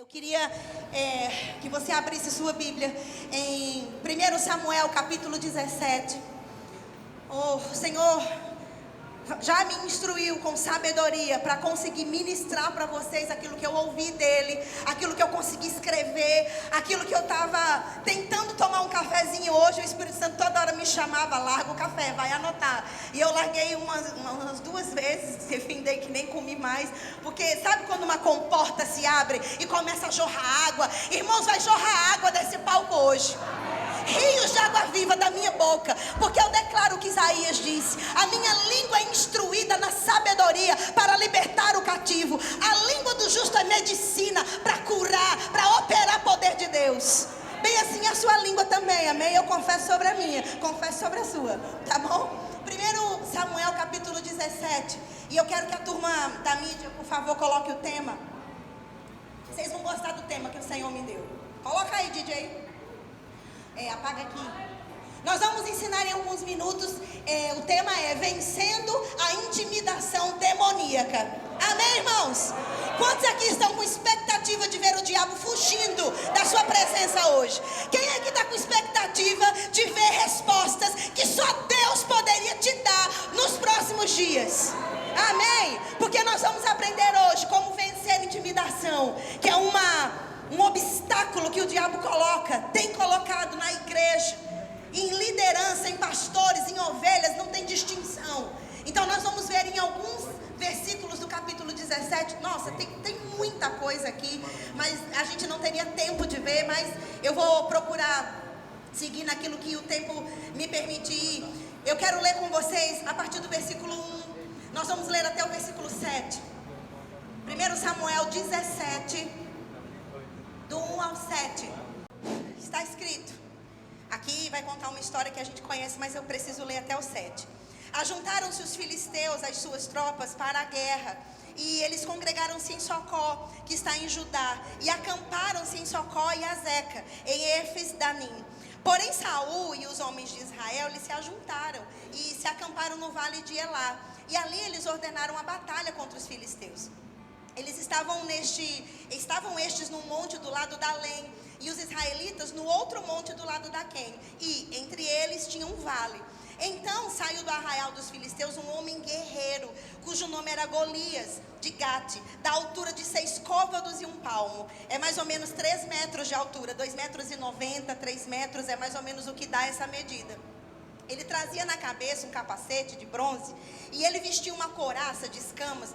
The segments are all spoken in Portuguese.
Eu queria que você abrisse sua Bíblia em 1 Samuel capítulo 17. O Senhor já me instruiu com sabedoria para conseguir ministrar para vocês aquilo que eu ouvi dele, aquilo que eu consegui escrever, aquilo que eu estava tentando tomar um cafezinho hoje. O Espírito Santo toda hora me chamava: larga o café, vai anotar. E eu larguei umas 2 vezes, refindei que nem comi mais, porque sabe quando uma comporta se abre e começa a jorrar água? Irmãos, vai jorrar água desse palco hoje. Rios de água viva da minha boca, porque eu declaro o que Isaías disse: a minha língua é instruída na sabedoria para libertar o cativo. A língua do justo é medicina para curar, para operar poder de Deus. Bem assim a sua língua também, amém? Eu confesso sobre a minha, confesso sobre a sua, tá bom? 1 Samuel capítulo 17. E eu quero que a turma da mídia, por favor, coloque o tema. Vocês vão gostar do tema que o Senhor me deu. Coloca aí, DJ. Apaga aqui. Nós vamos ensinar em alguns minutos. O tema é vencendo a intimidação demoníaca. Amém, irmãos? Quantos aqui estão com expectativa de ver o diabo fugindo da sua presença hoje? Quem aqui está com expectativa de ver respostas que só Deus poderia te dar nos próximos dias? Amém? Porque nós vamos aprender hoje como vencer a intimidação, que é um obstáculo que o diabo tem colocado na igreja, em liderança, em pastores, em ovelhas, não tem distinção. Então nós vamos ver em alguns versículos do capítulo 17, nossa, tem muita coisa aqui, mas a gente não teria tempo de ver, mas eu vou procurar seguir naquilo que o tempo me permitir. Eu quero ler com vocês a partir do versículo 1, nós vamos ler até o versículo 7, 1 Samuel 17, do 1 ao 7, está escrito, aqui vai contar uma história que a gente conhece, mas eu preciso ler até o 7. Ajuntaram-se os filisteus, as suas tropas, para a guerra, e eles congregaram-se em Socó, que está em Judá, e acamparam-se em Socó e Azeca, em Efes-Danim. Porém Saul e os homens de Israel, eles se ajuntaram, e se acamparam no vale de Elá, e ali eles ordenaram a batalha contra os filisteus. Eles estavam estes no monte do lado da Lém, e os israelitas no outro monte do lado da Quém, e entre eles tinha um vale. Então saiu do arraial dos filisteus um homem guerreiro, cujo nome era Golias, de Gate, da altura de 6 côvados e 1 palmo. É mais ou menos 3 metros de altura, 2,90 metros, 3 metros, é mais ou menos o que dá essa medida. Ele trazia na cabeça um capacete de bronze, e ele vestia uma couraça de escamas,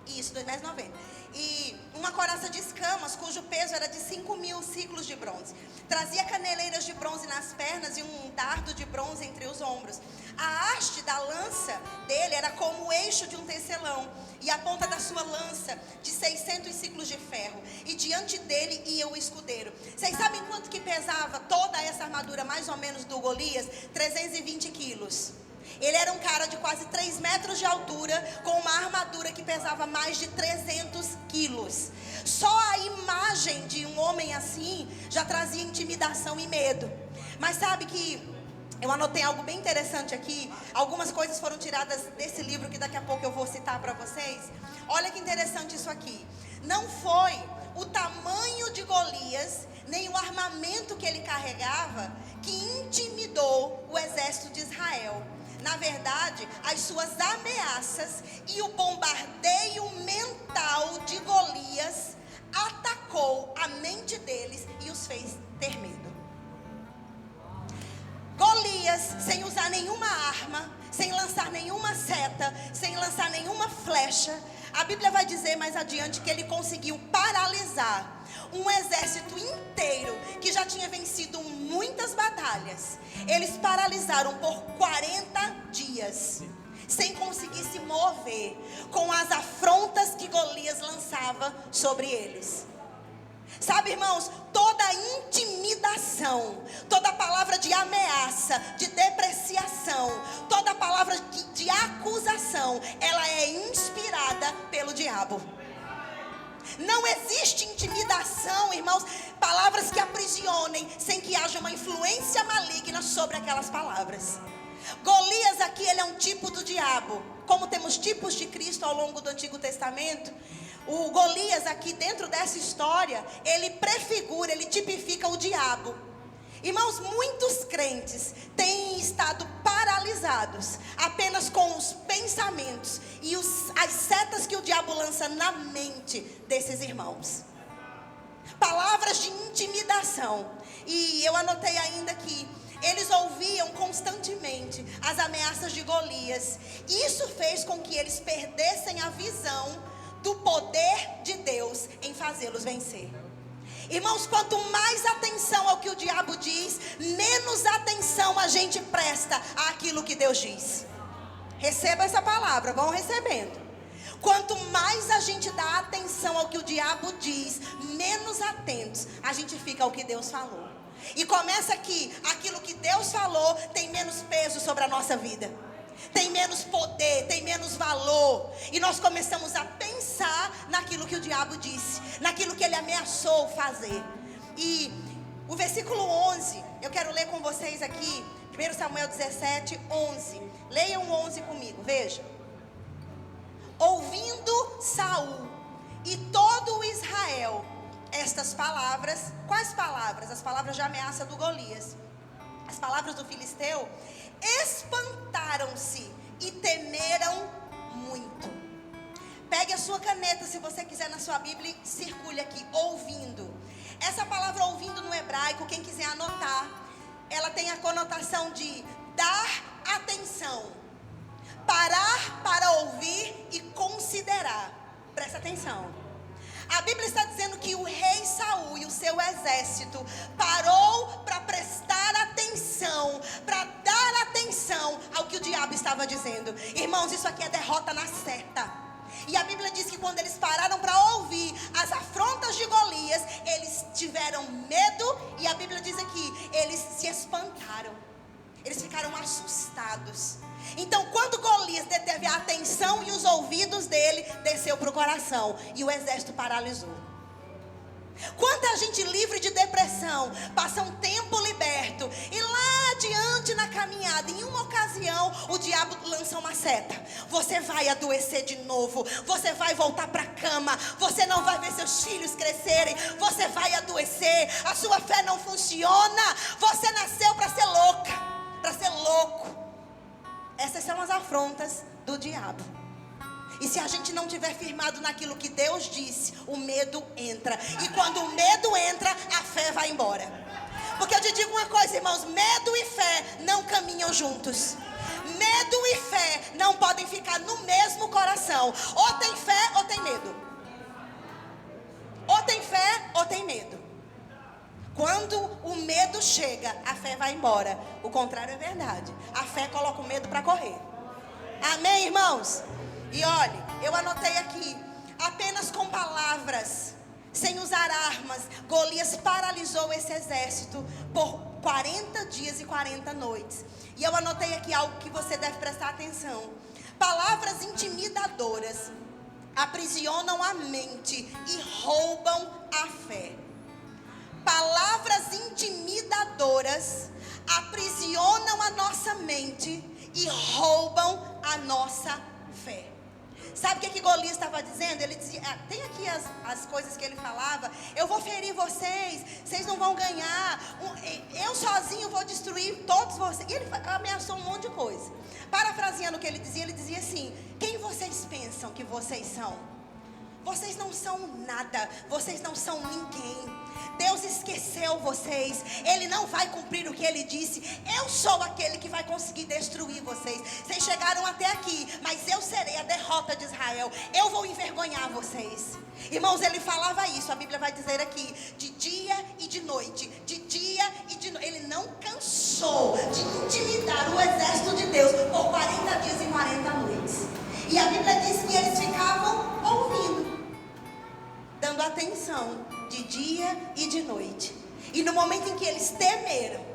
Isso, 2,90 metros. E uma couraça de escamas, cujo peso era de 5.000 ciclos de bronze. Trazia caneleiras de bronze nas pernas e um dardo de bronze entre os ombros. A haste da lança dele era como o eixo de um tecelão, e a ponta da sua lança de 600 ciclos de ferro. E diante dele ia o escudeiro. Vocês sabem quanto que pesava toda essa armadura, mais ou menos, do Golias? 320 quilos. Ele era um cara de quase 3 metros de altura, com uma armadura que pesava mais de 300 quilos. Só a imagem de um homem assim já trazia intimidação e medo. Mas sabe que eu anotei algo bem interessante aqui. Algumas coisas foram tiradas desse livro que daqui a pouco eu vou citar para vocês. Olha que interessante isso aqui. Não foi o tamanho de Golias, nem o armamento que ele carregava, que intimidou o exército de Israel. Na verdade, as suas ameaças e o bombardeio mental de Golias atacou a mente deles e os fez ter medo. Golias, sem usar nenhuma arma, sem lançar nenhuma seta, sem lançar nenhuma flecha, a Bíblia vai dizer mais adiante que ele conseguiu paralisar um exército inteiro que já tinha vencido muitas batalhas. Eles paralisaram por 40 dias, sem conseguir se mover, com as afrontas que Golias lançava sobre eles. Sabe, irmãos, toda intimidação, toda palavra de ameaça, de depreciação, toda palavra de acusação, ela é inspirada pelo diabo. Não existe intimidação, irmãos, palavras que aprisionem sem que haja uma influência maligna sobre aquelas palavras. Golias aqui, ele é um tipo do diabo. Como temos tipos de Cristo ao longo do Antigo Testamento, O Golias aqui dentro dessa história, ele prefigura, ele tipifica o diabo. Irmãos, muitos crentes têm estado paralisados apenas com os pensamentos e as setas que o diabo lança na mente desses irmãos. Palavras de intimidação. E eu anotei ainda que eles ouviam constantemente as ameaças de Golias. Isso fez com que eles perdessem a visão do poder de Deus em fazê-los vencer. Irmãos, quanto mais atenção ao que o diabo diz, menos atenção a gente presta àquilo que Deus diz. Receba essa palavra, vão recebendo. Quanto mais a gente dá atenção ao que o diabo diz, menos atentos a gente fica ao que Deus falou. E começa aqui, aquilo que Deus falou tem menos peso sobre a nossa vida, tem menos poder, tem menos valor. E nós começamos a pensar naquilo que o diabo disse, naquilo que ele ameaçou fazer. E o versículo 11, eu quero ler com vocês aqui, 1 Samuel 17, 11. Leiam o 11 comigo, veja. Ouvindo Saul e todo o Israel estas palavras. Quais palavras? As palavras de ameaça do Golias, as palavras do filisteu. Espantaram-se e temeram muito. Pegue a sua caneta, se você quiser, na sua Bíblia, e circule aqui, ouvindo. Essa palavra ouvindo no hebraico, quem quiser anotar, ela tem a conotação de dar atenção, parar para ouvir e considerar. Presta atenção. A Bíblia está dizendo que o rei Saul e o seu exército parou para prestar atenção, para dar atenção ao que o diabo estava dizendo. Irmãos, isso aqui é derrota na certa. E a Bíblia diz que quando eles pararam para ouvir as afrontas de Golias, eles tiveram medo. E a Bíblia diz aqui, eles se espantaram, eles ficaram assustados. Então, quando Golias deteve a atenção e os ouvidos dele, desceu para o coração e o exército paralisou. Quanta gente livre de depressão passa um tempo liberto e lá adiante na caminhada, em uma ocasião, o diabo lança uma seta. Você vai adoecer de novo, você vai voltar para a cama, você não vai ver seus filhos crescerem, você vai adoecer, a sua fé não funciona, você nasceu para ser louca, para ser louco. Essas são as afrontas do diabo. E se a gente não tiver firmado naquilo que Deus disse, o medo entra. E quando o medo entra, a fé vai embora. Porque eu te digo uma coisa, irmãos, medo e fé não caminham juntos. Medo e fé não podem ficar no mesmo coração. Ou tem fé ou tem medo. Ou tem fé ou tem medo. Quando o medo chega, a fé vai embora. O contrário é verdade. A fé coloca o medo para correr. Amém, irmãos? E olhe, eu anotei aqui, apenas com palavras, sem usar armas, Golias paralisou esse exército por 40 dias e 40 noites. E eu anotei aqui algo que você deve prestar atenção. Palavras intimidadoras aprisionam a mente e roubam a fé. Palavras intimidadoras aprisionam a nossa mente e roubam a nossa fé. Sabe o que Golias estava dizendo? Ele dizia, tem aqui as coisas que ele falava. Eu vou ferir vocês, vocês não vão ganhar. Eu sozinho vou destruir todos vocês. E ele ameaçou um monte de coisa. Parafraseando o que ele dizia assim: quem vocês pensam que vocês são? Vocês não são nada, vocês não são ninguém. Deus esqueceu vocês, Ele não vai cumprir o que Ele disse. Eu sou aquele que vai conseguir destruir vocês. Vocês chegaram até aqui, mas eu serei a derrota de Israel. Eu vou envergonhar vocês. Irmãos, ele falava isso, a Bíblia vai dizer aqui, de dia e de noite, de dia e de noite. Ele não cansou de intimidar o exército de Deus por 40 dias e 40 noites. E a Bíblia diz que eles ficavam ouvindo, dando atenção de dia e de noite. E no momento em que eles temeram,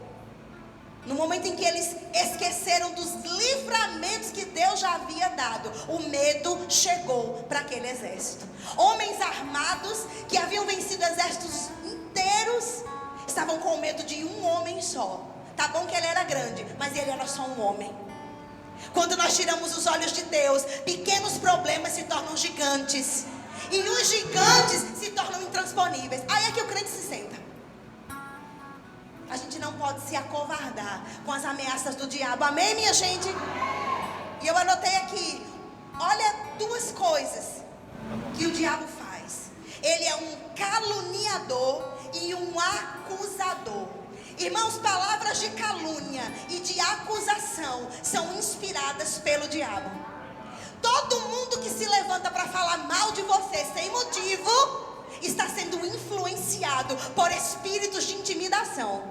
no momento em que eles esqueceram dos livramentos que Deus já havia dado, o medo chegou para aquele exército. Homens armados que haviam vencido exércitos inteiros estavam com medo de um homem só. Tá bom que ele era grande, mas ele era só um homem. Quando nós tiramos os olhos de Deus, pequenos problemas se tornam gigantes. e os gigantes se tornam intransponíveis. Aí é que o crente se senta. A gente não pode se acovardar com as ameaças do diabo. Amém, minha gente? E eu anotei aqui, olha duas coisas que o diabo faz. Ele é um caluniador e um acusador. Irmãos, palavras de calúnia e de acusação são inspiradas pelo diabo. Todo mundo que se levanta para falar mal de você sem motivo está sendo influenciado por espíritos de intimidação.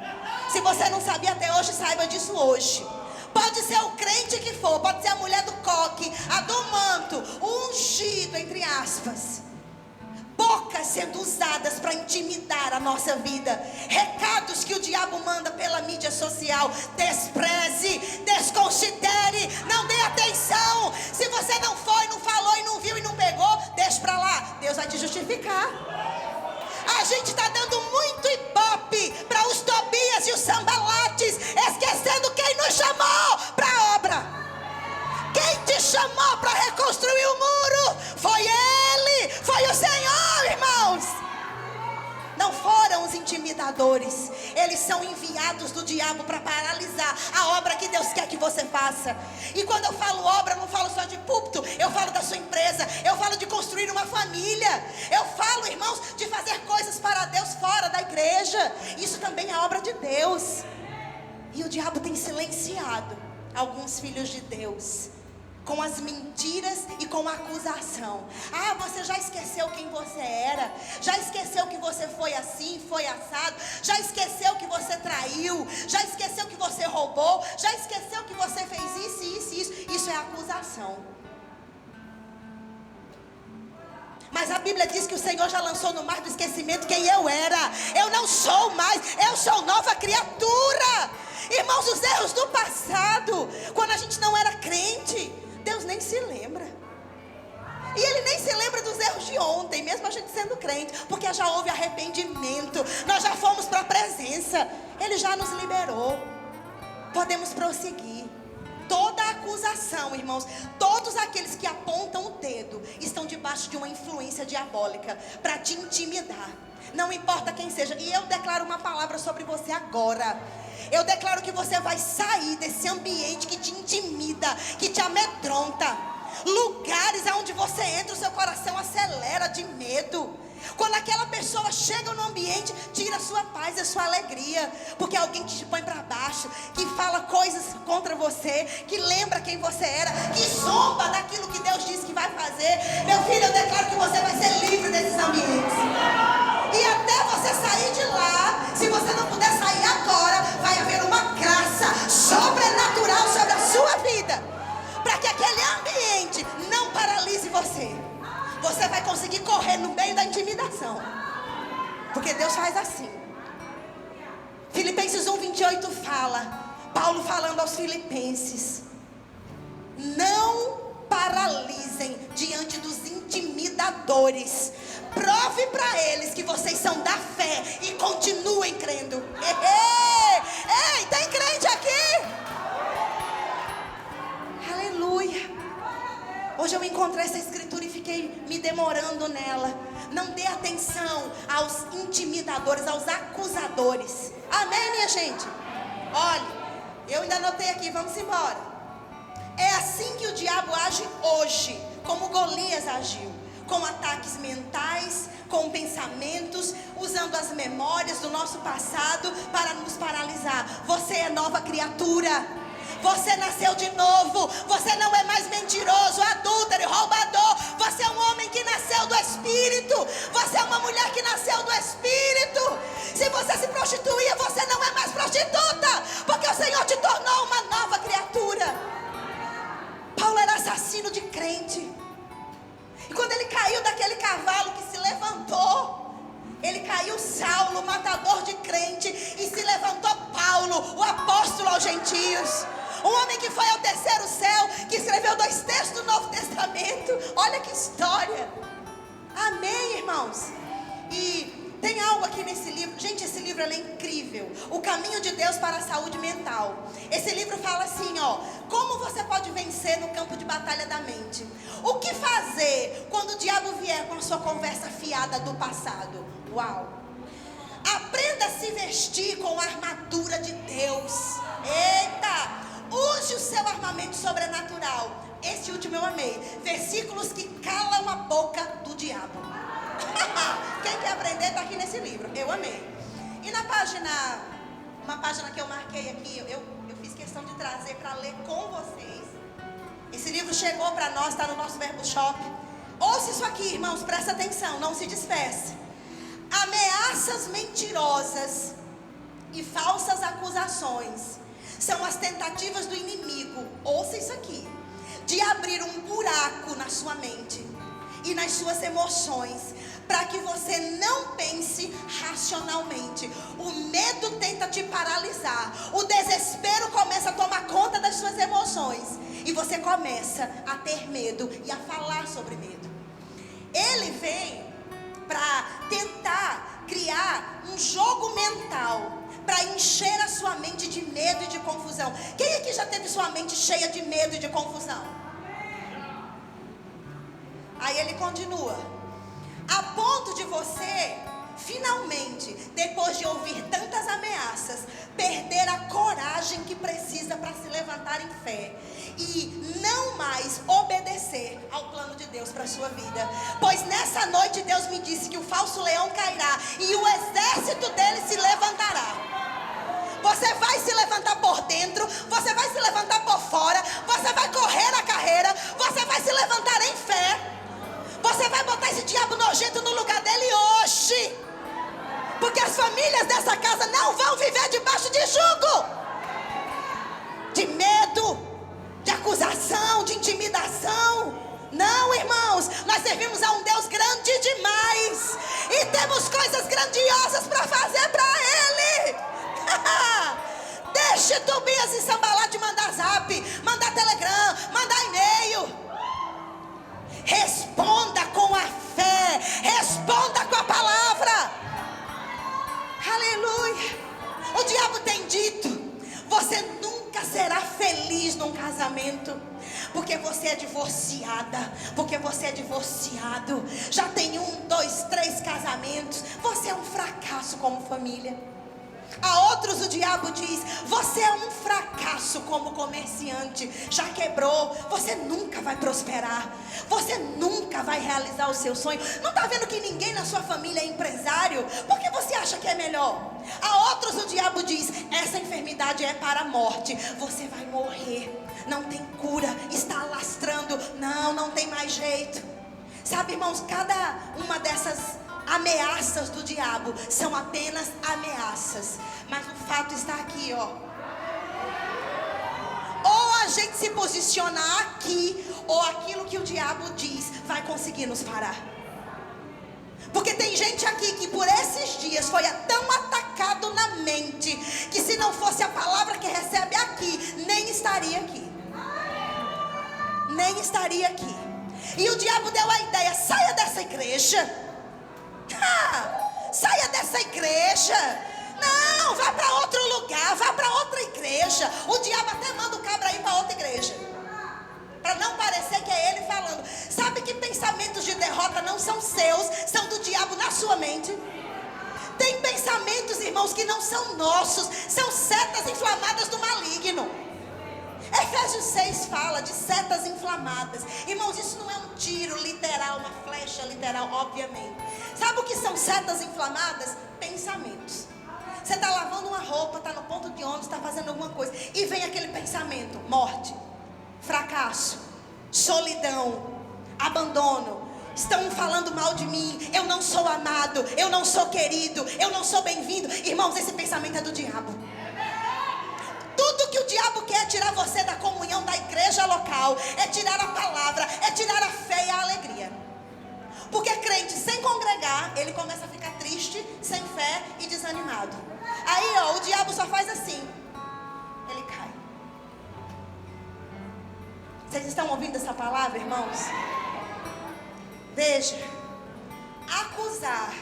Se você não sabia até hoje, saiba disso hoje. Pode ser o crente que for, pode ser a mulher do coque, a do manto, o ungido, entre aspas. Bocas sendo usadas para intimidar a nossa vida. Recados que o diabo manda pela mídia social. Despreze, desconsidere, não dê atenção. Se você não foi, não falou e não viu e não pegou, deixa para lá, Deus vai te justificar. A gente está dando muito ibope para os Tobias e os Sambalates, esquecendo quem nos chamou para a obra. Quem te chamou para reconstruir o muro foi Ele, foi o Senhor, irmãos. Não foram os intimidadores. Eles são enviados do diabo para paralisar a obra que Deus quer que você faça. E quando eu falo obra, eu não falo só de púlpito. Eu falo da sua empresa, eu falo de construir uma família. Eu falo, irmãos, de fazer coisas para Deus fora da igreja. Isso também é obra de Deus. E o diabo tem silenciado alguns filhos de Deus com as mentiras e com a acusação. Ah, você já esqueceu quem você era? Já esqueceu que você foi assim, foi assado? Já esqueceu que você traiu? Já esqueceu que você roubou? Já esqueceu que você fez isso, isso, isso? Isso é acusação. Mas a Bíblia diz que o Senhor já lançou no mar do esquecimento quem eu era. Eu não sou mais, eu sou nova criatura. Irmãos, os erros do passado, quando a gente não era crente, Deus nem se lembra. E Ele nem se lembra dos erros de ontem, mesmo a gente sendo crente, porque já houve arrependimento, nós já fomos para a presença, Ele já nos liberou. Podemos prosseguir. Toda acusação, irmãos, todos aqueles que apontam o dedo estão debaixo de uma influência diabólica para te intimidar. Não importa quem seja. E eu declaro uma palavra sobre você agora. Eu declaro que você vai sair desse ambiente que te intimida, que te amedronta. Lugares onde você entra, o seu coração acelera de medo. Quando aquela pessoa chega no ambiente, tira a sua paz e a sua alegria, porque é alguém que te põe para baixo, que fala coisas contra você, que lembra quem você era, que zomba daquilo que Deus disse que vai fazer. Meu filho, eu declaro que você vai ser livre desses ambientes. E até você sair de lá, se você não puder sair agora, vai haver uma graça sobrenatural sobre a sua vida, para que aquele ambiente não paralise você. Você vai conseguir correr no meio da intimidação, porque Deus faz assim. Filipenses 1:28 fala, Paulo falando aos filipenses: não paralisem diante dos intimidadores. Prove para eles que vocês são da fé e continuem crendo. Ei, tem crente aqui? Aleluia. Hoje eu encontrei essa escritura e fiquei me demorando nela. Não dê atenção aos intimidadores, aos acusadores. Amém, minha gente? Olha, eu ainda anotei aqui, vamos embora. É assim que o diabo age hoje, como Golias agiu, com ataques mentais, com pensamentos, usando as memórias do nosso passado para nos paralisar. Você é nova criatura. Você nasceu de novo. Você não é mais mentiroso, adúltero, roubador. Você é um homem que nasceu do Espírito. Você é uma mulher que nasceu do Espírito. Se você se prostituía, você não é mais prostituta, porque o Senhor te tornou uma nova criatura. Paulo era assassino de crente. E quando ele caiu daquele cavalo que se levantou, ele caiu Saulo, matador de crente, e se levantou Paulo, o apóstolo aos gentios. Um homem que foi ao terceiro céu, que escreveu 2 textos do Novo Testamento. Olha que história. Amém, irmãos? E tem algo aqui nesse livro. Gente, esse livro é incrível. O caminho de Deus para a saúde mental. Esse livro fala assim, ó: como você pode vencer no campo de batalha da mente? O que fazer quando o diabo vier com a sua conversa fiada do passado? Uau! Aprenda a se vestir com a armadura de Deus. Eita! Use o seu armamento sobrenatural. Esse último eu amei. Versículos que calam a boca do diabo. Quem quer aprender está aqui nesse livro. Eu amei. E na página, uma página que eu marquei aqui, eu fiz questão de trazer para ler com vocês. Esse livro chegou para nós, está no nosso Verbo Shop. Ouça isso aqui, irmãos, presta atenção, não se disperse. Ameaças mentirosas e falsas acusações são as tentativas do inimigo, ouça isso aqui, de abrir um buraco na sua mente e nas suas emoções, para que você não pense racionalmente. O medo tenta te paralisar, o desespero começa a tomar conta das suas emoções, e você começa a ter medo e a falar sobre medo. Ele vem para tentar criar um jogo mental, para encher a sua mente de medo e de confusão. Quem aqui já teve sua mente cheia de medo e de confusão? Aí ele continua, a ponto de você, finalmente, depois de ouvir tantas ameaças, perder a coragem que precisa para se levantar em fé e não mais obedecer ao plano de Deus para a sua vida. Pois nessa noite Deus me disse que o falso leão cairá e o exército dele se levantará. Você vai se levantar por dentro, você vai se levantar por fora, você vai correr a carreira, você vai se levantar em fé. Você vai botar esse diabo nojento no lugar dele hoje. Porque as famílias dessa casa não vão viver debaixo de jugo, de medo, de acusação, de intimidação. Não, irmãos, nós servimos a um Deus grande demais e temos coisas grandiosas para fazer para Ele. Deixe Tobias e Sambalat mandar zap, mandar telegram, mandar e-mail. Responda com a fé, responda com a palavra. Aleluia. O diabo tem dito: você nunca será feliz num casamento, porque você é divorciada, porque você é divorciado, já tem 1, 2, 3 casamentos, você é um fracasso como família. A outros o diabo diz: você é um fracasso como comerciante, já quebrou, você nunca vai prosperar, você nunca vai realizar o seu sonho. Não está vendo que ninguém na sua família é empresário? Por que você acha que é melhor? A outros o diabo diz: essa enfermidade é para a morte, você vai morrer, não tem cura, está alastrando, não tem mais jeito. Sabe, irmãos, cada uma dessas ameaças do diabo são apenas ameaças, mas o fato está aqui, ó. Ou a gente se posiciona aqui, ou aquilo que o diabo diz vai conseguir nos parar. Porque tem gente aqui que por esses dias foi tão atacado na mente, que se não fosse a palavra que recebe aqui, nem estaria aqui. Nem estaria aqui. E o diabo deu a ideia: saia dessa igreja. Saia dessa igreja. Não, vá para outro lugar, vá para outra igreja. O diabo até manda o cabra ir para outra igreja, para não parecer que é ele falando. Sabe que pensamentos de derrota não são seus, são do diabo na sua mente. Tem pensamentos, irmãos, que não são nossos, são setas inflamadas do maligno. Efésios 6 fala de setas inflamadas. Irmãos, isso não é um tiro literal, uma flecha literal, obviamente. Sabe o que são setas inflamadas? Pensamentos. Você está lavando uma roupa, está no ponto de ônibus, está fazendo alguma coisa, e vem aquele pensamento: morte, fracasso, solidão, abandono. Estão falando mal de mim, eu não sou amado, eu não sou querido, eu não sou bem-vindo. Irmãos, esse pensamento é do diabo. Tudo que o diabo quer é tirar você da comunhão da igreja local, é tirar a palavra, é tirar a fé e a alegria. Porque crente sem congregar, ele começa a ficar triste, sem fé e desanimado. Aí, ó, o diabo só faz assim, ele cai. Vocês estão ouvindo essa palavra, irmãos? Veja, acusar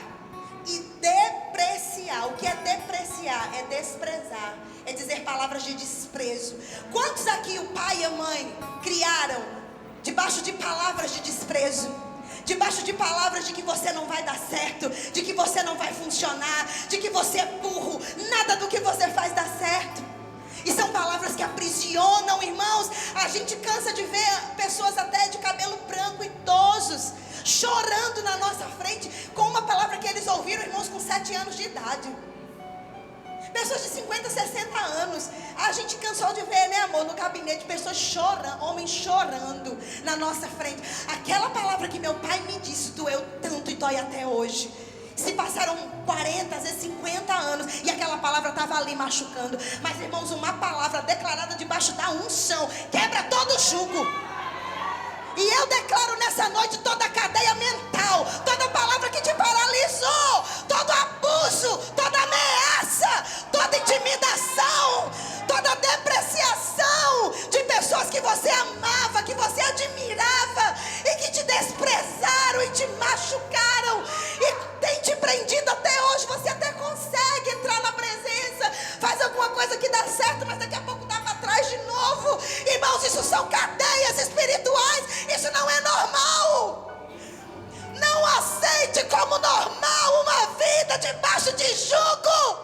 e depreciar. O que é depreciar? É desprezar, é dizer palavras de desprezo. Quantos aqui o pai e a mãe criaram debaixo de palavras de desprezo? Debaixo de palavras de que você não vai dar certo, de que você não vai funcionar, de que você é burro, nada do que você faz dá certo. E são palavras que aprisionam, irmãos. A gente cansa de ver pessoas até de cabelo branco, idosos, chorando na nossa frente com uma palavra que eles ouviram, irmãos, com 7 anos de idade. Pessoas de 50, 60 anos. A gente cansou de ver, né, amor, no gabinete, pessoas chorando, homens chorando na nossa frente. Aquela palavra que meu pai me disse doeu tanto e dói até hoje. Se passaram 40, às vezes 50 anos, e aquela palavra estava ali machucando. Mas, irmãos, uma palavra declarada debaixo da unção quebra todo o jugo. E eu declaro nessa noite toda a cadeia mental, toda palavra que te paralisou, todo abuso, toda ameaça, toda intimidação, toda depreciação de pessoas que você amava, que você admirava e que te desprezaram e te machucaram e tem te prendido até hoje. Você até consegue entrar na presença, faz alguma coisa que dá certo, mas daqui a pouco dá para trás de novo. Irmãos, isso são cadeias espirituais. Isso não é normal. Não aceite como normal uma vida debaixo de jugo.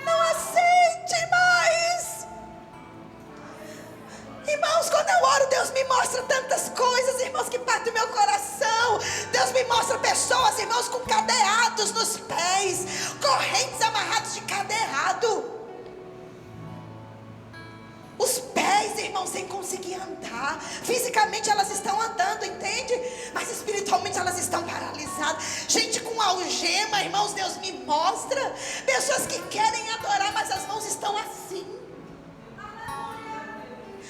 Não aceite mais. Irmãos, quando eu oro, Deus me mostra tantas coisas, irmãos, que partem meu coração. Deus me mostra pessoas, irmãos, com cadeados nos pés, correntes amarradas de cadeado. Os pés, irmãos, sem conseguir andar. Fisicamente elas estão andando, entende? Mas espiritualmente elas estão paralisadas. Gente com algema, irmãos, Deus me mostra. Pessoas que querem adorar, mas as mãos estão assim.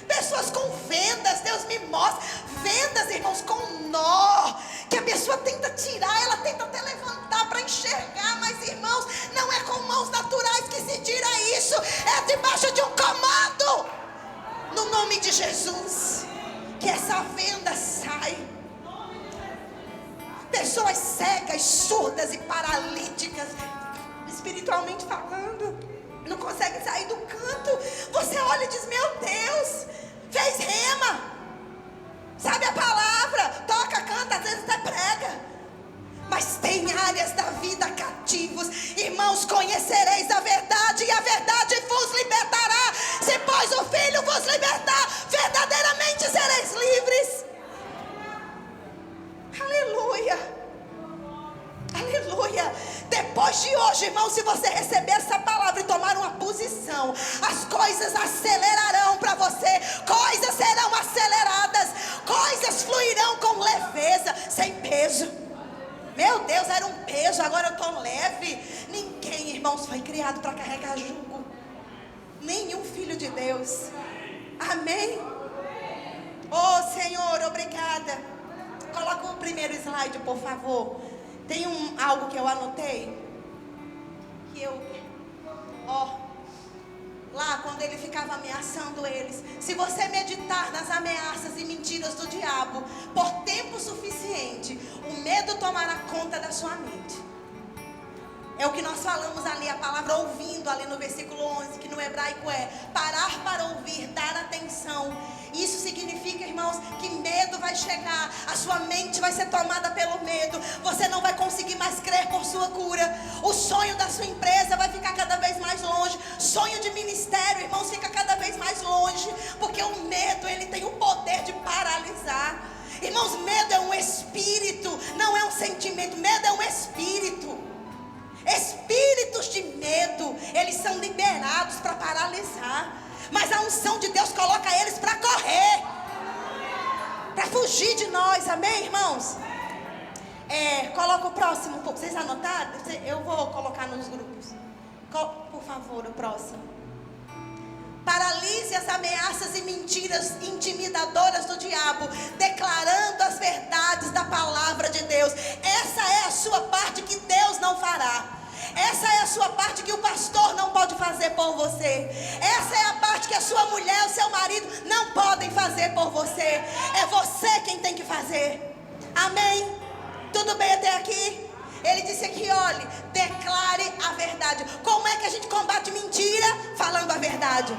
Pessoas com vendas, Deus me mostra. Vendas, irmãos, com nó, que a pessoa tenta tirar, ela tenta até levantar para enxergar. Mas, irmãos, não é com mãos naturais que se tira isso. É debaixo de um comando. No nome de Jesus, que essa venda sai. Pessoas cegas, surdas e paralíticas, espiritualmente falando, não conseguem sair do canto. Você olha e diz: meu Deus, fez rema, sabe a palavra, toca, canta, às vezes até prega, mas tem áreas da vida cativos. Irmãos, conhecereis a verdade e a verdade vos libertará. Se pois o Filho vos libertar, verdadeiramente sereis livres. Aleluia, aleluia. Depois de hoje, irmão, se você receber essa palavra e tomar uma posição, as coisas acelerarão para você. Coisas serão aceleradas, coisas fluirão com leveza, sem peso. Meu Deus, era um peso, agora eu estou leve. Ninguém, irmãos, foi criado para carregar jugo. Nenhum filho de Deus. Amém? Oh, Senhor, obrigada. Coloca o primeiro slide, por favor. Tem algo que eu anotei. Lá quando ele ficava ameaçando eles. Se você meditar nas ameaças e mentiras do diabo por tempo suficiente, o medo tomará conta da sua mente. É o que nós falamos ali, a palavra ouvindo, ali no versículo 11, que no hebraico é parar para ouvir, dar atenção. Isso significa, irmãos, que medo vai chegar, a sua mente vai ser tomada pelo medo, você não vai conseguir mais crer por sua cura. O sonho da sua empresa vai ficar cada vez mais longe. Sonho de ministério, irmãos, fica cada vez mais longe, porque o medo, ele tem o poder de paralisar. Irmãos, medo é um espírito, não é um sentimento. Medo é um espírito. Espíritos de medo, eles são liberados para paralisar, mas a unção de Deus coloca eles para correr, para fugir de nós. Amém, irmãos? Coloca o próximo, vocês anotaram? Eu vou colocar nos grupos. Por favor, o próximo. Paralise as ameaças e mentiras intimidadoras do diabo, declarando as verdades da palavra de Deus. Essa é a sua parte que Deus não fará. Essa é a sua parte que o pastor não pode fazer por você. Essa é a parte que a sua mulher, o seu marido não podem fazer por você. É você quem tem que fazer. Amém? Tudo bem até aqui? Ele disse aqui, olha, verdade.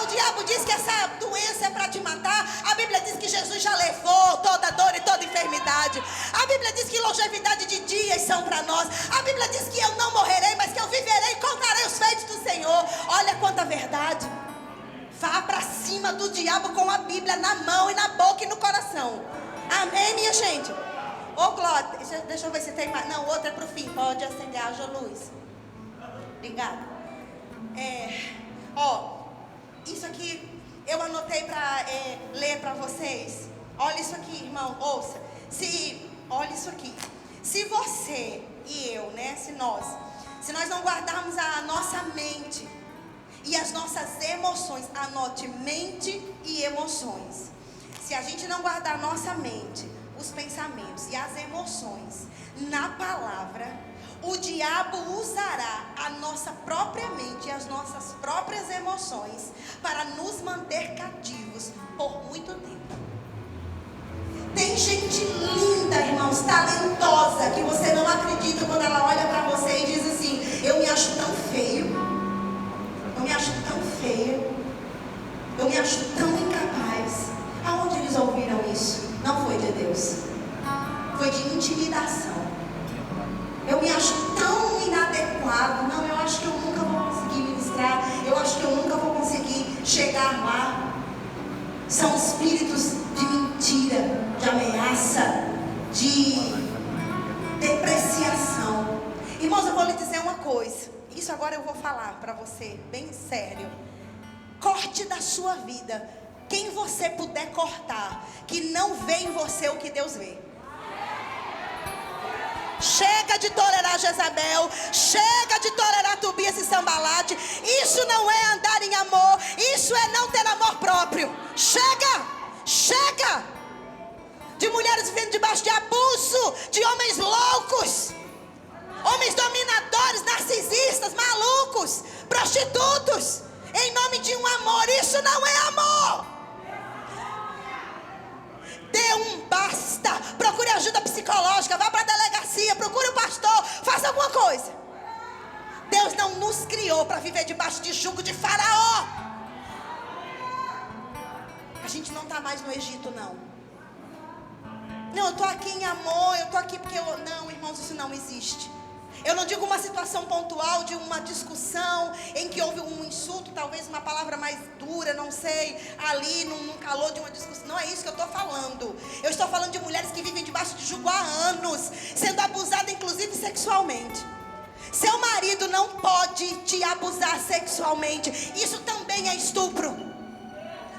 O diabo diz que essa doença é para te matar. A Bíblia diz que Jesus já levou toda dor e toda enfermidade. A Bíblia diz que longevidade de dias são para nós. A Bíblia diz que eu não morrerei, mas que eu viverei e contarei os feitos do Senhor. Olha quanta verdade. Vá para cima do diabo com a Bíblia na mão e na boca e no coração. Amém, minha gente? Glória, deixa eu ver se tem mais. Não, outra é para o fim. Pode acender, haja luz. Obrigada. Isso aqui eu anotei para ler para vocês. Olha isso aqui, irmão, ouça. Olha isso aqui. Se você e eu, né, se nós não guardarmos a nossa mente e as nossas emoções, anote mente e emoções. Se a gente não guardar a nossa mente, os pensamentos e as emoções na palavra, o diabo usará a nossa própria mente e as nossas próprias emoções para nos manter cativos por muito tempo. Tem gente linda, irmãos, talentosa, que você não acredita quando ela olha para você e diz assim: eu me acho tão feio, eu me acho tão feio, eu me acho tão incapaz. Aonde eles ouviram isso? Não foi de Deus, foi de intimidação. Eu me acho tão inadequado. Não, eu acho que eu nunca vou conseguir ministrar. Eu acho que eu nunca vou conseguir chegar lá. São espíritos de mentira, de ameaça, de depreciação. Irmãos, eu vou lhe dizer uma coisa. Isso agora eu vou falar para você, bem sério. Corte da sua vida quem você puder cortar, que não vê em você o que Deus vê. Chega de tolerar Jezabel. Chega de tolerar Tobias e Sambalate. Isso não é andar em amor. Isso é não ter amor próprio. Chega. Chega de mulheres vivendo debaixo de abuso, de homens loucos, homens dominadores, narcisistas, malucos, prostitutos, em nome de um amor. Isso não é amor. Dê um basta. Procure ajuda psicológica. Vá para a delegacia. Procure o pastor. Faça alguma coisa. Deus não nos criou para viver debaixo de jugo de Faraó. A gente não está mais no Egito, não. Não, eu estou aqui em amor. Eu estou aqui porque eu... Não, irmãos, isso não existe. Eu não digo uma situação pontual de uma discussão em que houve um insulto, talvez uma palavra mais dura, não sei, ali num calor de uma discussão. Não é isso que eu estou falando. Eu estou falando de mulheres que vivem debaixo de jugo há anos, sendo abusadas inclusive sexualmente. Seu marido não pode te abusar sexualmente. Isso também é estupro.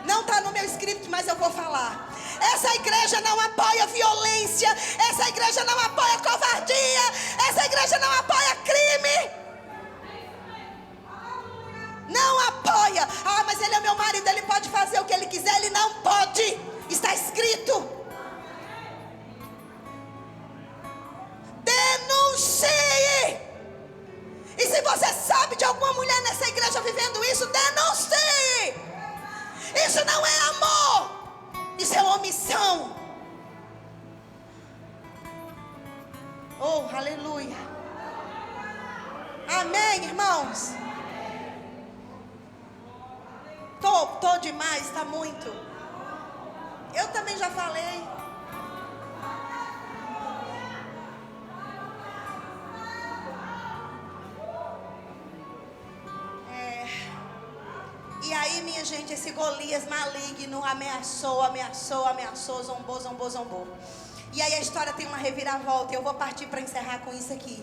Não está no meu script, mas eu vou falar. Essa igreja não apoia violência. Essa igreja não apoia covardia. Essa igreja não apoia crime. Não apoia. Mas ele é meu marido, ele pode fazer o que ele quiser. Ele não pode. Está escrito. Denuncie. E se você sabe de alguma mulher nessa igreja vivendo isso, denuncie. Isso não é amor. Isso é omissão. Oh, aleluia. Amém, irmãos. Tô demais, tá muito. Eu também já falei. E aí, minha gente, esse Golias maligno ameaçou, zombou. E aí a história tem uma reviravolta. E eu vou partir para encerrar com isso aqui.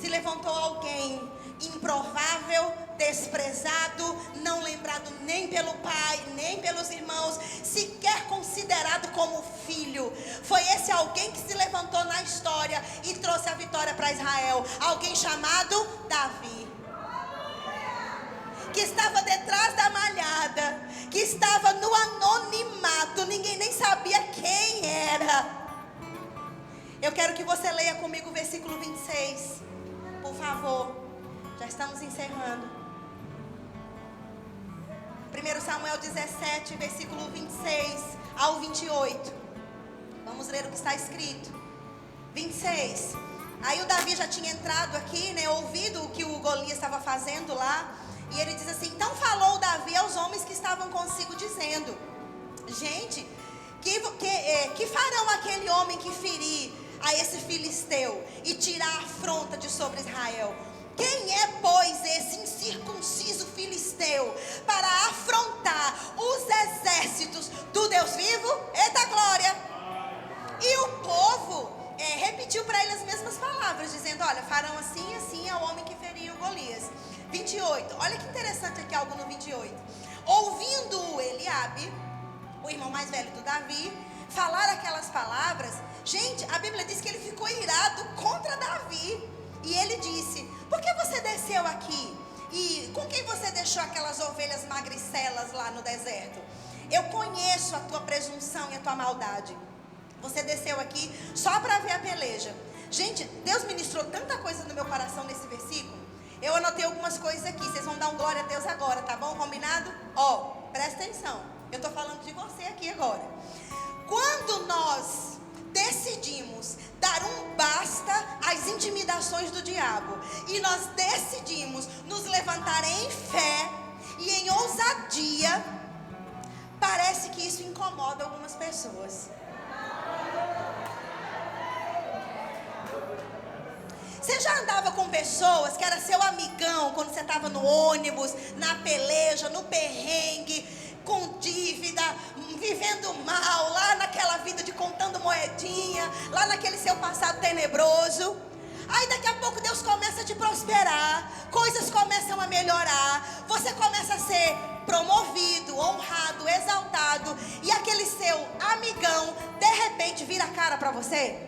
Se levantou alguém improvável, desprezado, não lembrado nem pelo pai, nem pelos irmãos, sequer considerado como filho. Foi esse alguém que se levantou na história e trouxe a vitória para Israel. Alguém chamado Davi. Que estava detrás da malhada, que estava no anonimato, ninguém nem sabia quem era. Eu quero que você leia comigo o versículo 26, por favor. Já estamos encerrando. 1 Samuel 17, versículo 26 ao 28. Vamos ler o que está escrito. 26. Aí o Davi já tinha entrado aqui, né, ouvido o que o Golias estava fazendo lá. E ele diz assim: então falou Davi aos homens que estavam consigo, dizendo: gente, que farão aquele homem que ferir a esse filisteu e tirar a afronta de sobre Israel? Quem é, pois, esse incircunciso filisteu para afrontar os exércitos do Deus vivo? Eita glória! E o povo repetiu para ele as mesmas palavras, dizendo: olha, farão assim e assim ao homem que feriu Golias. 28, olha que interessante aqui algo no 28. Ouvindo Eliabe, o irmão mais velho do Davi, falar aquelas palavras, gente, a Bíblia diz que ele ficou irado contra Davi. E ele disse: por que você desceu aqui? E com quem você deixou aquelas ovelhas magricelas lá no deserto? Eu conheço a tua presunção e a tua maldade. Você desceu aqui só para ver a peleja. Gente, Deus ministrou tanta coisa no meu coração nesse versículo. Eu anotei algumas coisas aqui. Vocês vão dar um glória a Deus agora, tá bom? Combinado? Presta atenção. Eu estou falando de você aqui agora. Quando nós decidimos dar um basta às intimidações do diabo, e nós decidimos nos levantar em fé e em ousadia, parece que isso incomoda algumas pessoas. Você já andava com pessoas que era seu amigão quando você estava no ônibus, na peleja, no perrengue, com dívida, vivendo mal, lá naquela vida de contando moedinha, lá naquele seu passado tenebroso? Aí daqui a pouco Deus começa a te prosperar, coisas começam a melhorar, você começa a ser promovido, honrado, exaltado, e aquele seu amigão de repente vira a cara para você.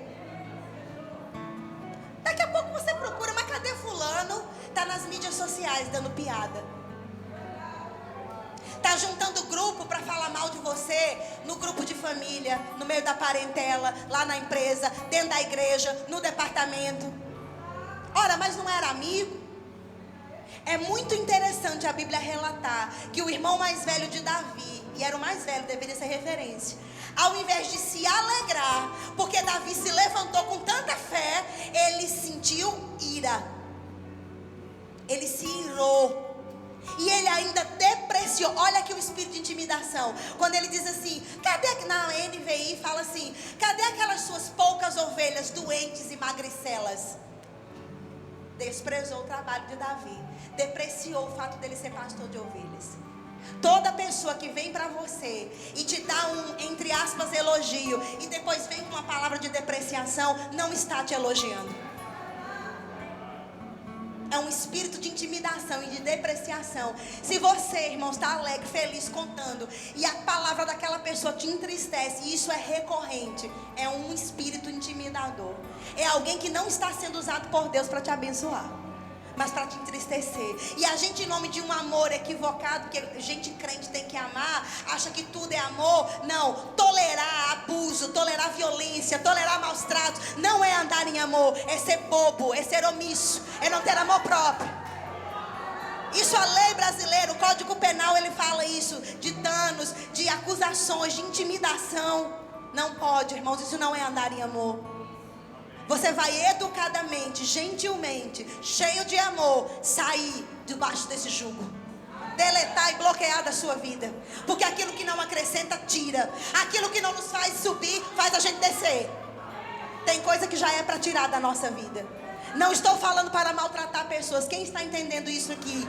Daqui a pouco você procura: mas cadê fulano? Está nas mídias sociais dando piada, está juntando grupo para falar mal de você, no grupo de família, no meio da parentela, lá na empresa, dentro da igreja, no departamento. Ora, mas não era amigo? É muito interessante a Bíblia relatar que o irmão mais velho de Davi, e era o mais velho, deveria ser referência, ao invés de se alegrar, porque Davi se levantou com tanta fé, ele sentiu ira. Ele se irou. E ele ainda depreciou. Olha aqui o espírito de intimidação. Quando ele diz assim, na NVI fala assim: cadê aquelas suas poucas ovelhas doentes e magricelas? Desprezou o trabalho de Davi. Depreciou o fato dele ser pastor de ovelhas. Toda pessoa que vem para você e te dá um, entre aspas, elogio, e depois vem com uma palavra de depreciação, não está te elogiando. É um espírito de intimidação e de depreciação. Se você, irmão, está alegre, feliz, contando, e a palavra daquela pessoa te entristece, e isso é recorrente, é um espírito intimidador. É alguém que não está sendo usado por Deus para te abençoar, mas para te entristecer. E a gente, em nome de um amor equivocado, que gente crente tem que amar, acha que tudo é amor. Não, tolerar abuso, tolerar violência, tolerar maus tratos, não é andar em amor, é ser bobo, é ser omisso, é não ter amor próprio. Isso a lei brasileira, o Código Penal, ele fala isso, de danos, de acusações, de intimidação. Não pode, irmãos, isso não é andar em amor. Você vai educadamente, gentilmente, cheio de amor, sair debaixo desse jugo, deletar e bloquear da sua vida, porque aquilo que não acrescenta, tira. Aquilo que não nos faz subir, faz a gente descer. Tem coisa que já é para tirar da nossa vida. Não estou falando para maltratar pessoas. Quem está entendendo isso aqui?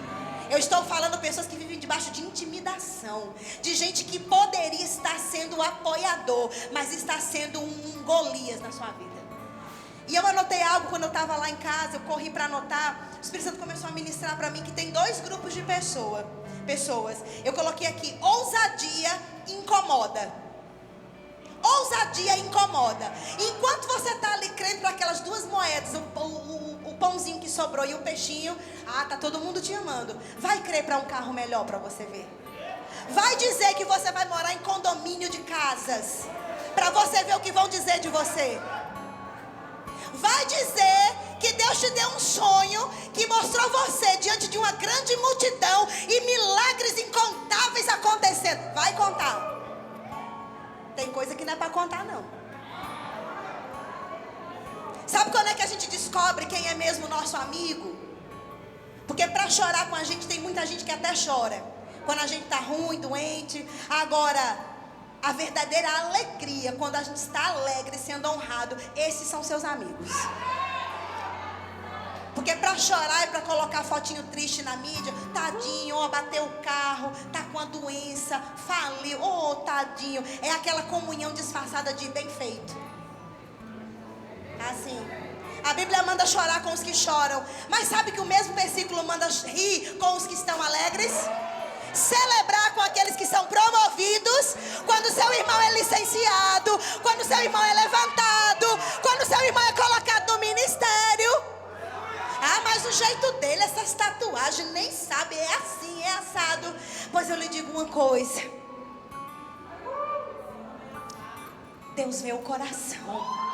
Eu estou falando pessoas que vivem debaixo de intimidação, de gente que poderia estar sendo um apoiador, mas está sendo um Golias na sua vida. E eu anotei algo quando eu estava lá em casa, eu corri para anotar. O Espírito Santo começou a ministrar para mim que tem dois grupos de pessoas. Eu coloquei aqui: ousadia incomoda. Ousadia incomoda. Enquanto você está ali crendo para aquelas duas moedas, o pãozinho que sobrou e o peixinho, tá todo mundo te amando. Vai crer para um carro melhor para você ver. Vai dizer que você vai morar em condomínio de casas, para você ver o que vão dizer de você. Vai dizer que Deus te deu um sonho que mostrou você diante de uma grande multidão e milagres incontáveis acontecendo. Vai contar. Tem coisa que não é para contar, não. Sabe quando é que a gente descobre quem é mesmo nosso amigo? Porque para chorar com a gente, tem muita gente que até chora quando a gente está ruim, doente. Agora, a verdadeira alegria, quando a gente está alegre, sendo honrado, esses são seus amigos. Porque para chorar e para colocar fotinho triste na mídia, tadinho, ó, bateu o carro, tá com a doença, faliu, ó, tadinho. É aquela comunhão disfarçada de bem feito. Assim. A Bíblia manda chorar com os que choram. Mas sabe que o mesmo versículo manda rir com os que estão alegres? Celebrar com aqueles que são promovidos. Quando seu irmão é licenciado, quando seu irmão é levantado, quando seu irmão é colocado no ministério. Ah, mas o jeito dele, essas tatuagens, nem sabe, é assim, é assado. Pois eu lhe digo uma coisa: Deus vê o coração.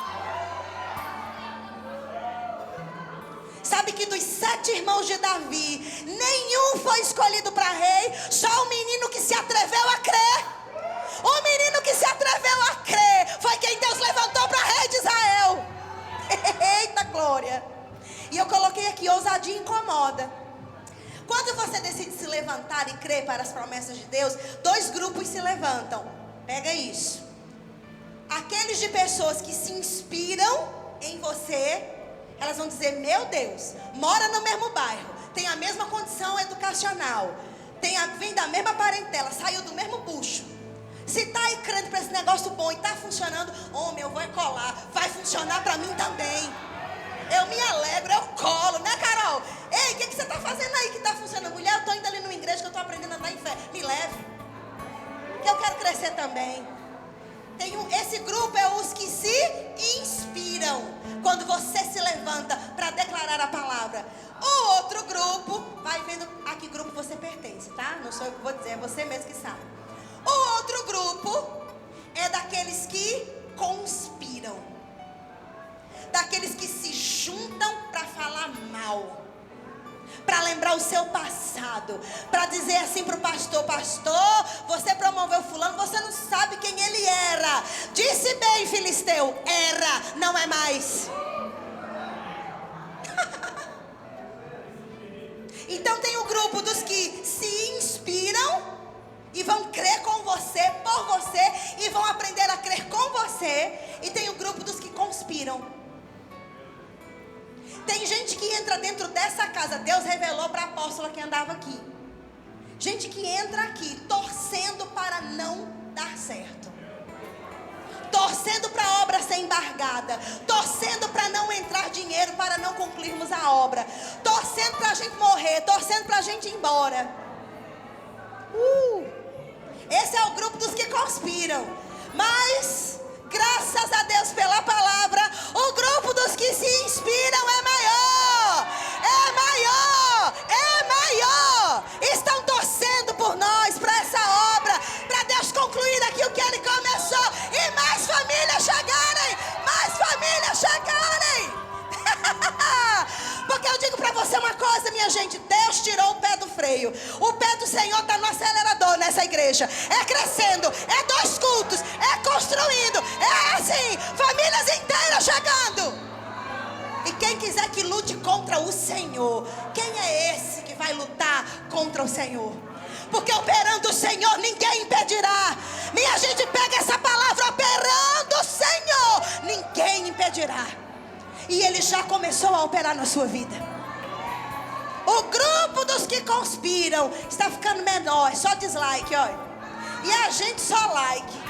Sabe que dos 7 irmãos de Davi, nenhum foi escolhido para rei, só o menino que se atreveu a crer. O menino que se atreveu a crer foi quem Deus levantou para rei de Israel. Eita glória! E eu coloquei aqui: ousadia incomoda. Quando você decide se levantar e crer para as promessas de Deus, 2 grupos se levantam. Pega isso. Aqueles de pessoas que se inspiram em você. Elas vão dizer: meu Deus, mora no mesmo bairro, tem a mesma condição educacional, vem da mesma parentela, saiu do mesmo bucho. Se está aí crendo para esse negócio bom e está funcionando, homem, eu vou colar, vai funcionar para mim também. Eu me alegro, eu colo, né, Carol? Ei, o que você está fazendo aí que está funcionando? Mulher, eu estou indo ali numa igreja que eu estou aprendendo a andar em fé. Me leve, que eu quero crescer também. Esse grupo é os que se inspiram quando você se levanta para declarar a palavra. O outro grupo, vai vendo a que grupo você pertence, tá? Não sou eu que vou dizer, é você mesmo que sabe. O outro grupo é daqueles que conspiram, daqueles que se juntam para falar mal, para lembrar o seu passado, para dizer assim para o pastor: pastor, você promoveu fulano, você não sabe quem ele era. Disse bem, filisteu, era, não é mais. Então tem o grupo dos que se inspiram e vão crer com você, por você, e vão aprender a crer com você. E tem o grupo dos que conspiram. Tem gente que entra dentro dessa casa. Deus revelou para a apóstola que andava aqui. Gente que entra aqui torcendo para não dar certo, torcendo para a obra ser embargada, torcendo para não entrar dinheiro, para não concluirmos a obra, torcendo para a gente morrer, torcendo para a gente ir embora. Esse é o grupo dos que conspiram. Mas graças a Deus pela palavra, o grupo dos que se inspiram é maior, é maior, é maior. Estão torcendo por nós, para essa obra, para Deus concluir aquilo que Ele começou, e mais famílias chegarem, mais famílias chegarem. Porque eu digo para você uma coisa, minha gente: Deus tirou o pé do freio. O pé do Senhor está no acelerador nessa igreja. É crescendo, é 2 cultos, é construindo, é assim, famílias inteiras chegando. E quem quiser que lute contra o Senhor, quem é esse que vai lutar contra o Senhor? Porque operando o Senhor ninguém impedirá. Minha gente, pega essa palavra: operando o Senhor ninguém impedirá. E Ele já começou a operar na sua vida. O grupo dos que conspiram está ficando menor. É só dislike, olha. E a gente só like.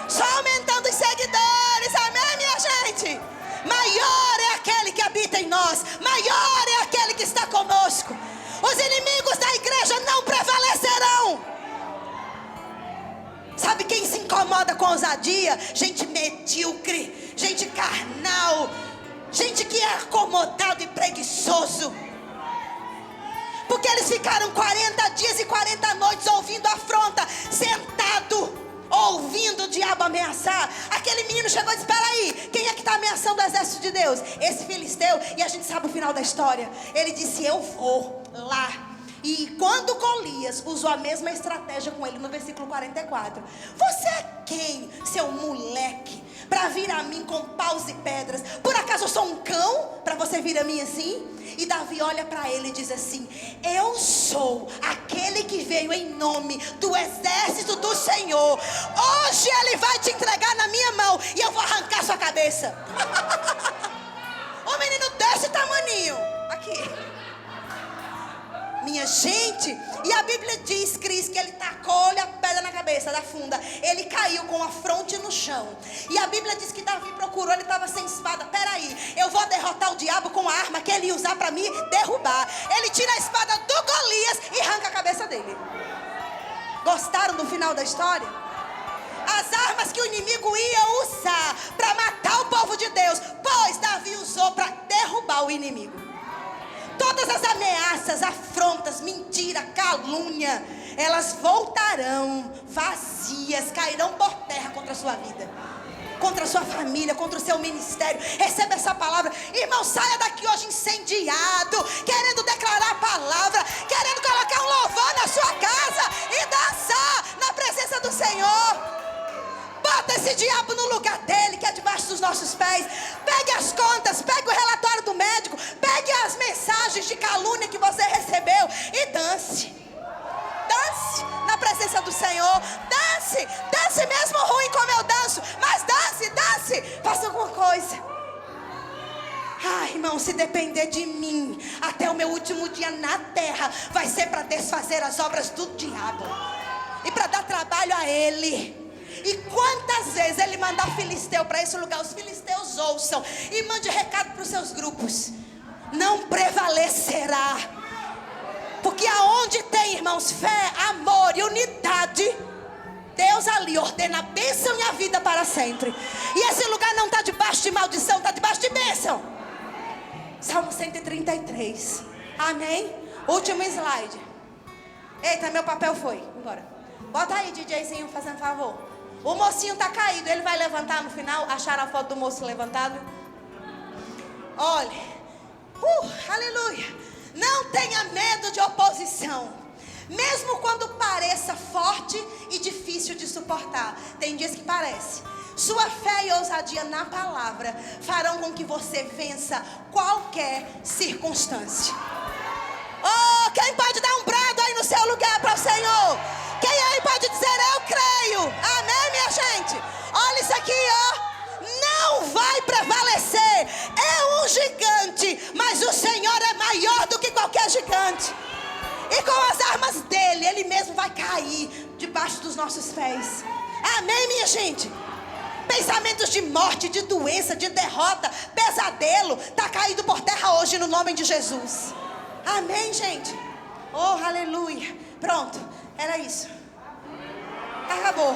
Só aumentando os seguidores. Amém, minha gente? Maior é aquele que habita em nós. Maior é aquele que está conosco. Os inimigos da igreja não prevalecerão. Sabe quem se incomoda com ousadia? Gente medíocre, gente carnal, gente que é acomodado e preguiçoso. Porque eles ficaram 40 dias e 40 noites ouvindo afronta, sentado, ouvindo o diabo ameaçar. Aquele menino chegou e disse: espera aí, quem é que está ameaçando o exército de Deus? Esse filisteu. E a gente sabe o final da história. Ele disse: eu vou lá. E quando Golias usou a mesma estratégia com ele, no versículo 44: você é quem, seu moleque, para vir a mim com paus e pedras. Por acaso eu sou um cão para você vir a mim assim? E Davi olha para ele e diz assim: eu sou aquele que veio em nome do exército do Senhor. Hoje ele vai te entregar na minha mão e eu vou arrancar sua cabeça. O menino desse tamaninho aqui, minha gente. E a Bíblia diz, Cris, que ele tacou-lhe a pedra na cabeça da funda. Ele caiu com a fronte no chão. E a Bíblia diz que Davi procurou, ele estava sem espada. Peraí, eu vou derrotar o diabo com a arma que ele ia usar para me derrubar. Ele tira a espada do Golias e arranca a cabeça dele. Gostaram do final da história? As armas que o inimigo ia usar para matar o povo de Deus, pois Davi usou para derrubar o inimigo. Todas as ameaças, afrontas, mentira, calúnia, elas voltarão vazias, cairão por terra contra a sua vida, contra a sua família, contra o seu ministério. Receba essa palavra. Irmão, saia daqui hoje incendiado, querendo declarar a palavra, querendo colocar um louvor na sua casa e dançar na presença do Senhor. Bota esse diabo no lugar dele, que é debaixo dos nossos pés. Pegue as contas, pegue o relatório do médico, pegue as mensagens de calúnia que você recebeu e dance. Dance na presença do Senhor. Dance, dance mesmo ruim como eu danço, mas dance, dance, faça alguma coisa. Ai, irmão, se depender de mim, até o meu último dia na terra vai ser para desfazer as obras do diabo e para dar trabalho a ele. E quantas vezes ele mandar filisteu para esse lugar, os filisteus ouçam e mande recado para os seus grupos: não prevalecerá. Porque aonde tem, irmãos, fé, amor e unidade, Deus ali ordena a bênção e a vida para sempre. E esse lugar não está debaixo de maldição, está debaixo de bênção. Salmo 133. Amém? Último slide. Eita, meu papel foi. Embora. Bota aí, DJzinho, fazendo favor. O mocinho está caído, ele vai levantar no final. Acharam a foto do moço levantado? Olha, aleluia. Não tenha medo de oposição, mesmo quando pareça forte e difícil de suportar. Tem dias que parece. Sua fé e ousadia na palavra farão com que você vença qualquer circunstância. Oh, quem pode dar um brado aí no seu lugar para o Senhor? Quem aí pode dizer: eu creio? Amém, minha gente? Olha isso aqui, ó. Não vai prevalecer. É um gigante, mas o Senhor é maior do que qualquer gigante. E com as armas dele, ele mesmo vai cair debaixo dos nossos pés. Amém, minha gente? Pensamentos de morte, de doença, de derrota, pesadelo, está caído por terra hoje no nome de Jesus. Amém, gente? Oh, aleluia. Pronto, era isso. Acabou.